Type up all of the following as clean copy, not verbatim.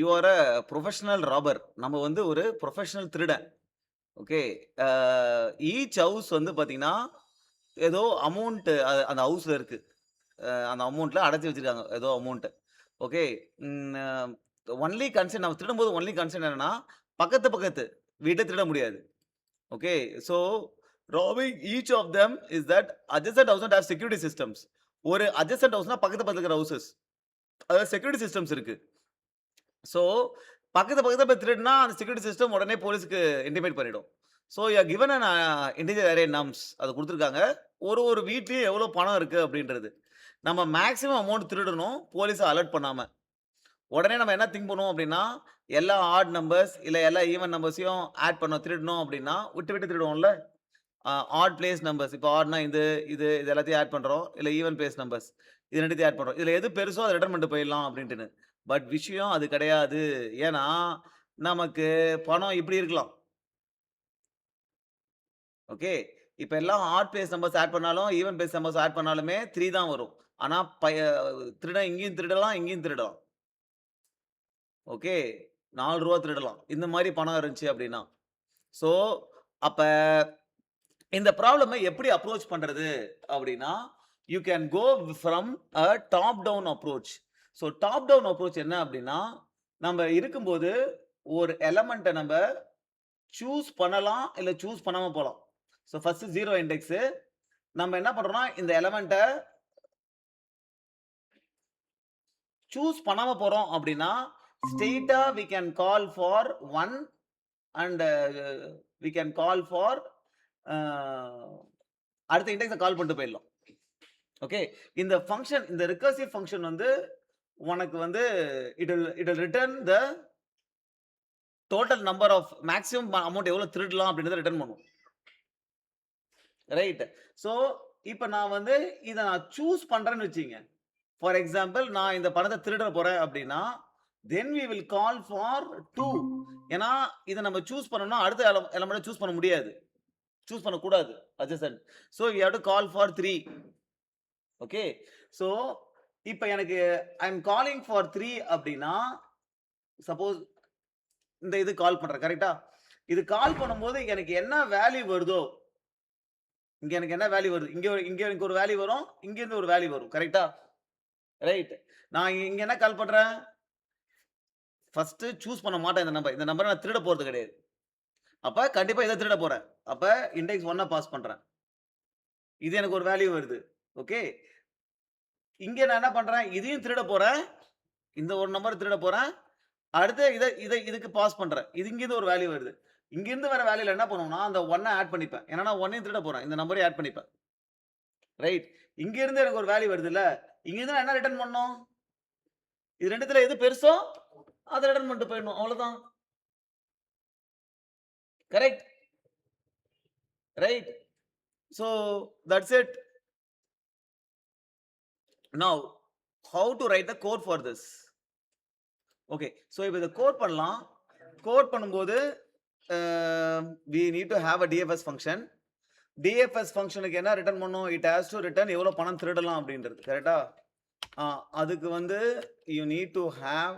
You are a professional ராபர். நம்ம வந்து ஒரு ப்ரொஃபஷனல் திருடன். ஓகே. அ ஈச் ஹவுஸ் வந்து பார்த்தீங்கன்னா, ஏதோ அமௌண்ட் அந்த ஹவுஸ்ல இருக்கு. அந்த அமௌண்ட்ல அடைச்சு வச்சிருக்காங்க. ஏதோ அமௌண்ட். ஓகே. ம் அ ஒன்லி கன்சர்ன் நம்ம திருடும்போது ஒன்லி கன்சர்ன் என்னன்னா, பக்கத்து வீட்ட திருட முடியாது. Okay. So robbing each of them is that adjacent house don't have security systems. ஒரு அட்ஜசன்ட் ஹவுஸ்னா பக்கத்துல இருக்கிற ஹவுஸஸ். அதாவது செக்யூரிட்டி சிஸ்டம்ஸ் இருக்கு. ஸோ, பக்கத்துல போய் திருடுனா, அந்த செக்யூரிட்டி சிஸ்டம் உடனே போலீஸ்க்கு இன்டிமேட் பண்ணிடும். So, you are given an integer array nums அது குடுத்துருக்காங்க. ஒரு வீட்லயும் எவ்வளோ பணம் இருக்கு அப்படின்றது. நம்ம மேக்ஸிமம் அமௌண்ட் திருடணும், போலீஸ அலர்ட் பண்ணாம. உடனே நம்ம என்ன திங்க் பண்ணுவோம் அப்படின்னா, எல்லா ஆட் நம்பர்ஸ் இல்ல எல்லா ஈவன் நம்பர்ஸையும் ஆட் பண்ணோம் திருடணும் அப்படின்னா, விட்டு திருடுவோம்ல. ஆட் பிளேஸ் நம்பர்ஸ் இப்போ ஆட்னா இது எல்லாத்தையும் ஆட் பண்றோம். இல்ல ஈவன் பிளேஸ் நம்பர்ஸ். இது 2த்தையும் ஆட் பண்றோம். இதுல எது பெருசோ அத ரிட்டர்ன் பண்ணிட்டு போயிடலாம் அப்படின்ட்டுன்னு. பட் விஷயம் அது கிடையாது. ஏன்னா, நமக்கு பணம் இப்படி இருக்கலாம். ஓகே. இப்ப எல்லாம் ஆட் பிளேஸ் நம்பர்ஸ் ஆட் பண்ணாலும், ஈவன் பிளேஸ் நம்பர்ஸ் ஆட் பண்ணாலுமே 3 தான் வரும். ஆனா திருடன் இங்கேயும் திருடலாம், இங்கேயும் திருடலாம். ஓகே. ரூ. 4 திருடலாம். இந்த மாரி பணம் இருந்துச்சு அப்படின்னா. ஸோ, அப்ப இந்த ப்ராப்ளம எப்படி அப்ரோச் பண்றது அப்படின்னா, you can go from a top down approach. So top down approach என்ன அப்படின்னா, நம்ப இருக்கும்போது ஒரு எலமெண்ட்ட நம்ப சூஸ் பண்ணலாம், இல்ல சூஸ் பண்ணாம போலாம். So first 0 index. நம்ம என்ன பண்றோம்னா, இந்த எலமெண்ட்ட சூஸ் பண்ணாம போறோம் அப்படின்னா, ஸ்ட்ரெய்ட்டா we can call for 1 and we can call for அ அடுத்த இண்டெக்ஸ கால் பண்ணிட்டு போயிடலாம். ஓகே. இந்த ஃபங்ஷன் இந்த ரிகர்சிவ் ஃபங்ஷன் வந்து உனக்கு வந்து it will return the total number of maximum amount எவ்வளோ திருடலாம் அப்படின்றத ரிட்டர்ன் பண்ணும். ரைட். ஸோ, இப்ப நான் வந்து இத நான் சூஸ் பண்றேன்னு வச்சுக்கங்க. ஃபார் எக்ஸாம்பிள் நான் இந்த பணத்த திருட போறேன் அப்படின்னா, then we will call for 2. ஏன்னா, இத நம்ம சூஸ் பண்ணோம்னா அடுத்த எலமெண்ட்ட சூஸ் பண்ண முடியாது. சூஸ் பண்ணக்கூடாது. Adjacent. So, we have to call for 3. Okay. So, இப்ப எனக்கு ஐ அம் காலிங் ஃபார் 3 அப்படின்னா, சப்போஸ் இந்த இது கால் பண்றேன். கரெக்ட்டா? இது கால் பண்ணும்போது எனக்கு என்ன வேல்யூ வருதோ, இங்க எனக்கு என்ன வேல்யூ வருது? இங்க எனக்கு ஒரு வேல்யூ வரும். இங்க இருந்து ஒரு வேல்யூ வரும். கரெக்ட்டா? ரைட். நான் இங்க என்ன கால் பண்றேன்? ஃபர்ஸ்ட் சூஸ் பண்ண மாட்டேன் இந்த நம்பர். இந்த நம்பர நான் திருட போறது கிடையாது. அப்ப கண்டிப்பா இத திருட போறேன். அப்ப இண்டெக்ஸ் 1 பாஸ் பண்றேன். இது எனக்கு ஒரு வேல்யூ வருது. ஓகே. இங்க நான் என்ன பண்றேன்? இதையும் திருட போறேன். இந்த ஒரு நம்பர் திருட போறேன். அடுத்து இதுக்கு பாஸ் பண்றேன். இது இங்கிருந்து ஒரு வேல்யூ வருது. இங்கிருந்து வர வேல்யூல என்ன பண்ணுவேன்னா, அந்த 1 ஆட் பண்ணிப்பேன். ஏன்னா நான் 1யும் திருட போறேன். இந்த நம்பரையும் ஆட் பண்ணிப்பேன். ரைட். இங்கிருந்து எனக்கு ஒரு வேல்யூ வருதுல்ல. இங்கிருந்து நான் என்ன ரிட்டர்ன் பண்ணணும்? இது 2த்துல எது பெருசோ, அத ரிட்டர்ன் பண்ணிட்டு போயிடணும். அவ்வளவுதான். Correct. Right. So that's it. Now, how to write the code for this? Okay. So இப்ப இத கோட் பண்ணலாம். கோட் பண்ணும்போது we need to have a DFS function. DFS ஃபங்ஷனுக்கு என்ன ரிட்டர்ன் பண்ணும்? இட் ஹேஸ் டு ரிட்டர்ன் எவ்வளோ பணம் திருடலாம் அப்படின்றது. கரெக்ட்டா? அதுக்கு வந்து யூ நீட் டு ஹேவ்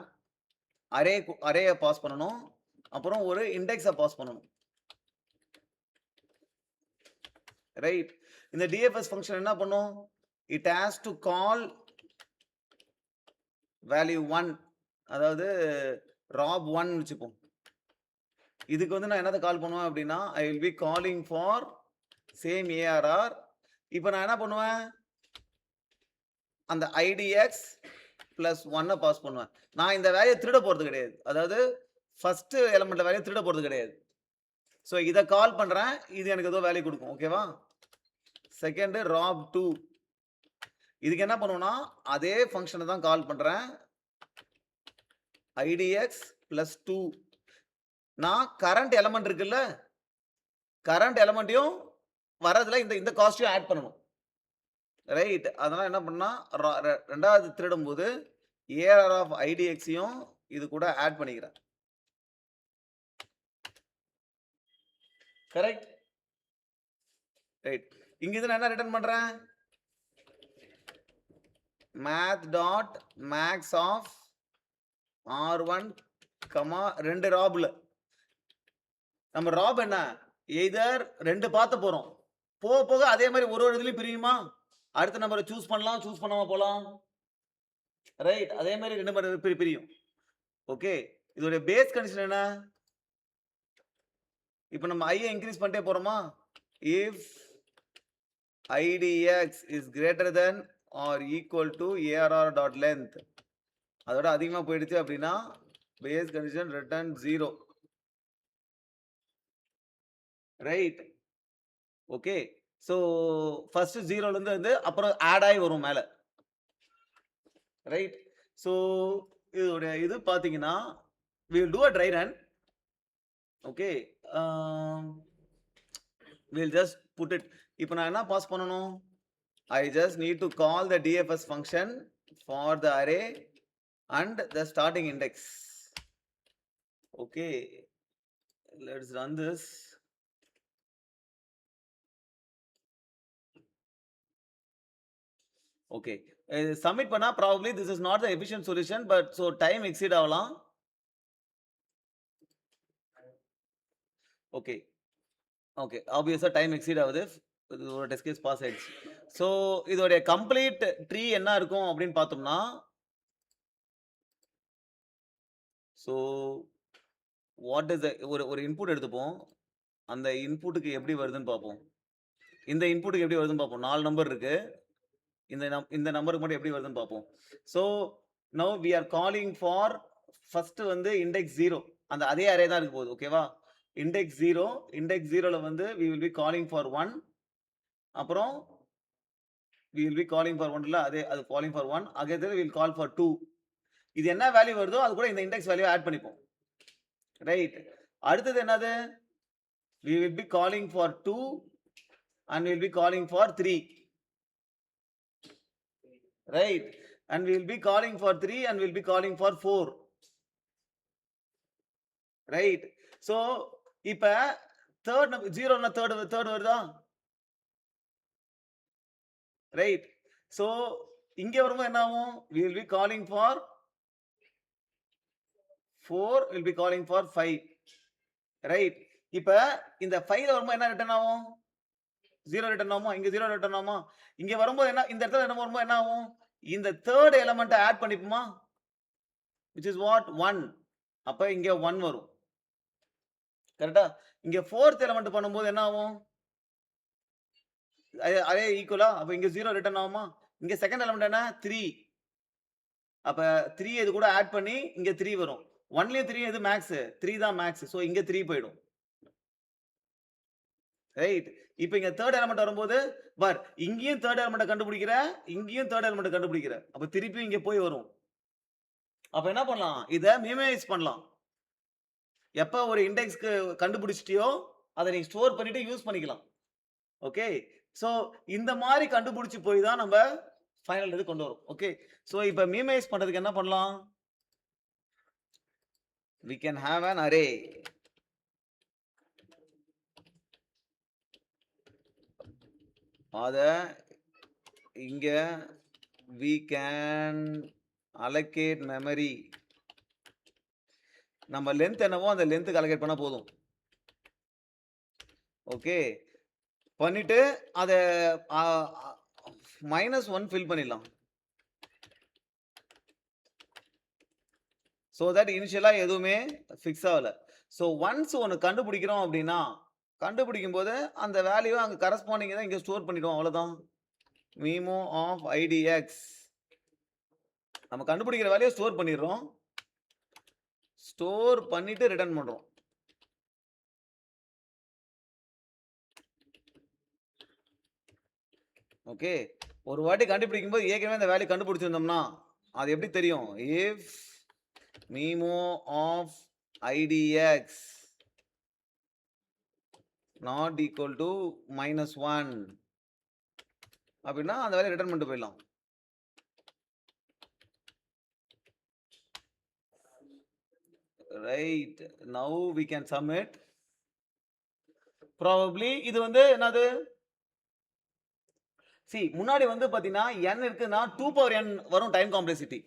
அரேய பாஸ் பண்ணணும். அப்புறம் ஒரு இண்டெக்ஸ பாஸ் பண்ணணும். ரைட். இந்த DFS ஃபங்ஷன் என்ன பண்ணும்? It has to call value 1 அதாவது ராப் 1 வச்சுப்போம். இதுக்கு வந்து நான் என்னத்த கால் பண்ணுவேன் அப்படின்னா, I will be calling for same ARR. இப்ப நான் என்ன பண்ணுவேன்? அந்த ஐடிஎக்ஸ் பிளஸ் 1 பாஸ் பண்ணுவேன். நான் இந்த வேல்யூ திருட போறது கிடையாது. அதாவது ஃபர்ஸ்ட் எலிமெண்ட் வேல்யூ திருட போறது கிடையாது. சோ இத கால் பண்றேன். இது எனக்கு ஏதோ வேல்யூ குடுக்கும். ஓகேவா? Second rob 2. இதுக்கு என்ன பண்ணுவேன்னா, அதே ஃபங்ஷன தான் கால் பண்றேன். IDX plus 2. நான் கரண்ட் எலிமெண்ட் இருக்குல்ல, கரண்ட் எலிமெண்ட்டையும் வரதுல இந்த காஸ்ட்டையும் ஆட் பண்ணணும். ரைட். அதனால என்ன பண்ணா, 2வது திருடும்போது ஏஆர் ஆஃப் ஐடிஎக்ஸையும் இது கூட ஆட் பண்ணிக்கிறேன். கரெக்ட். ரைட். இங்க இருந்து நான் என்ன ரிட்டர்ன் பண்றேன்? math dot max of R1, 2 ராப்ல. நம்ம ராப் என்ன? எய்தர் 2 பாத்த போறோம். போக போக அதே மாதிரி ஒரு இதுலயும் பிரியுமா? அடுத்த நம்பரை சூஸ் பண்ணலாம், சூஸ் பண்ணாம போலாம். ரைட். அதே மாதிரி 2 நம்பர் பிரியும். ஓகே. இதோட பேஸ் கண்டிஷன் என்ன? இப்போ நம்ம I இன்க்ரீஸ் பண்ணிட்டே போறோமா? If IDX is greater than or equal to ARR.length. அதோட அதிகமா போயிடுச்சு அப்படின்னா base condition return 0. Right. Okay. So first 0ல இருந்து வந்து அப்புறம் ஆட் ஆகி வரும் மேல. ரைட். ஸோ இதோட இது பார்த்தீங்கன்னா we will do a dry run. Okay. we'll just put it. இப்போ நான் என்ன பாஸ் பண்ணணும்? I just need to call the DFS function for the array and the starting index. Okay, let's run this. Okay, submit பண்ணா probably this is not the efficient solution, but so time exceed ஆகலாம். Okay, okay, obviously time exceed ஆகுது. ஒரு test case pass ஆயிடுச்சு. So இதோடைய complete tree என்ன இருக்கும் அப்படின்னு பார்த்தோம்னா, ஸோ வாட் இஸ் ஒரு இன்புட் எடுத்துப்போம். அந்த இன்புட்டுக்கு எப்படி வருதுன்னு பார்ப்போம். இந்த இன்புட்டுக்கு எப்படி வருதுன்னு பார்ப்போம். 4 நம்பர் இருக்கு. இந்த நம்பருக்கு மட்டும் எப்படி வருதுன்னு பார்ப்போம். So now we are calling for first வந்து இண்டெக்ஸ் 0. அந்த அதே அரே தான் இருக்க போகுது. ஓகேவா? இண்டெக்ஸ் 0. இண்டெக்ஸ் 0ல வந்து we will be calling for 1. அப்புறம் we will be calling for 1 இல்ல அது calling for 1. again we will call for 2. இது என்ன வேல்யூ வருதோ அது கூட இந்த இண்டெக்ஸ் வேல்யூ ஆட் பண்ணிப்போம். ரைட். அடுத்தது என்னது? we will be calling for 2 and we will be calling for 3. right. and we will be calling for 3 and we will be calling for 4. right. so இப்ப third 0 னா third வருதா? Right. So இங்கே வரும்போது என்ன ஆகும்? we will be calling for 4, will be calling for 5. Right. இப்ப இந்த 5ல வரும்போது என்ன ரிட்டர்ன் ஆகும்? 0 ரிட்டர்ன் ஆகுமா? இங்க 0 ரிட்டர்ன் ஆகுமா? இங்க வரும்போது என்ன, இந்த இடத்துல என்ன வரும்போது என்ன ஆகும்? இந்த தேர்ட் எலிமெண்ட் ஆட் பண்ணிப்போமா? which is what? 1. அப்ப இங்க 1 வரும். கரெக்டா? இங்க fourth எலிமெண்ட் பண்ணும்போது என்ன ஆகும்? அதே ஈக்குவலா? அப்ப இங்க 0 ரிட்டர்ன் ஆகுமா? இங்க செகண்ட் எலிமெண்ட் என்ன? 3. அப்ப 3 இது கூட ஆட் பண்ணி இங்க 3 வரும். 1லயும் 3 எது மேக்ஸ்? 3 தான் மேக்ஸ். சோ இங்க 3 போய்டும். ரைட். இப்போ இங்க தேர்ட் எலிமெண்ட் வரும்போது பார், இங்கேயும் தேர்ட் எலிமெண்ட் கண்டுபிடிக்கிற, இங்கேயும் தேர்ட் எலிமெண்ட் கண்டுபிடிக்கிற. அப்ப திருப்பி இங்க போய் வரும். அப்ப என்ன பண்ணலாம்? இத மினிமைஸ் பண்ணலாம். எப்ப ஒரு இண்டெக்ஸ்க்கு கண்டுபிடிச்சிட்டியோ அதை நீ ஸ்டோர் பண்ணிட்டு யூஸ் பண்ணிக்கலாம். ஓகே. சோ இந்த மாதிரி கண்டுபிடிச்சு போய் தான் நம்ம ஃபைனல் இது கொண்டு வரோம். ஓகே. சோ இப்போ மினிமைஸ் பண்றதுக்கு என்ன பண்ணலாம்? we can have an array. அத இங்க we can allocate memory. நம்ம லென்த் என்னவோ அந்த லென்த்துக்கு allocate பண்ணா போதும். ஓகே. பண்ணிட்டு அத -1 ஃபில் பண்ணிடலாம். so that இனிஷியலா எதுவுமே ஃபிக்ஸ் ஆகல. so once ஒன்னு கண்டுபிடிக்கிறோம் அப்படின்னா, கண்டுபிடிக்கும் போது அந்த வேல்யூ அங்க கரஸ்பாண்டிங் தான் இங்க ஸ்டோர் பண்ணிடுவோம். அவ்வளவுதான். memo of idx. நம்ம கண்டுபிடிக்கிற வேல்யூ ஸ்டோர் பண்ணிடுறோம். ஸ்டோர் பண்ணிட்டு ரிட்டர்ன் பண்றோம். ஓகே. ஒரு வாட்டி கண்டுபிடிக்கும் போது ஏற்கனவே அந்த வேல்யூ கண்டுபிடிச்சிருந்தோம்னா அது எப்படி தெரியும்? if memo of idx not equal to -1 அப்படின்னா அந்த வேல்யூ ரிட்டர்ன் பண்ணிட்டு போயிடலாம். Right. now we can submit. probably இது வந்து என்னது? முன்னாடி வந்து பாத்தீங்கன்னா n இருக்குன்னா 2 power n வரும் டைம் காம்ப்ளெக்சிட்டி.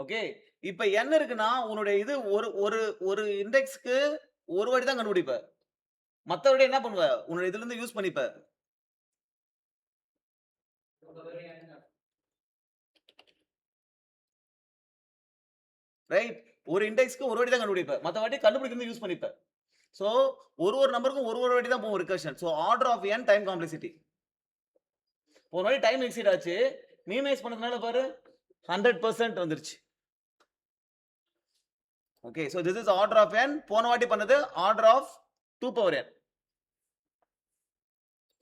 ஓகே. இப்ப n இருக்குன்னா, உன்னுடைய இது ஒரு ஒரு ஒரு இண்டெக்ஸ்க்கு ஒரு வாட்டி தான் கண்டுபிடிப்ப. மத்தபடி என்ன பண்ணுவ? உன்னுடைய இதுலருந்து யூஸ் பண்ணிப்ப. ரைட்? ஒரு இண்டெக்ஸ்க்கு ஒரு வாட்டி தான் கண்டுபிடிப்ப. மத்த வாட்டி கண்டுபிடிக்கிறது யூஸ் பண்ணிப்ப. சோ, ஒரு நம்பருக்கும் ஒரு வாட்டி தான் போகும் recursion. So, order of n time complexity. ஒரு வாட்டி டைம் எக்ஸீட் ஆச்சு. மினிமைஸ் பண்ணதுனால பாரு 100% வந்துருச்சு. Okay. So, this is order of n. போன வாட்டி பண்ணது ஆர்டர் ஆஃப் 2 பவர் n.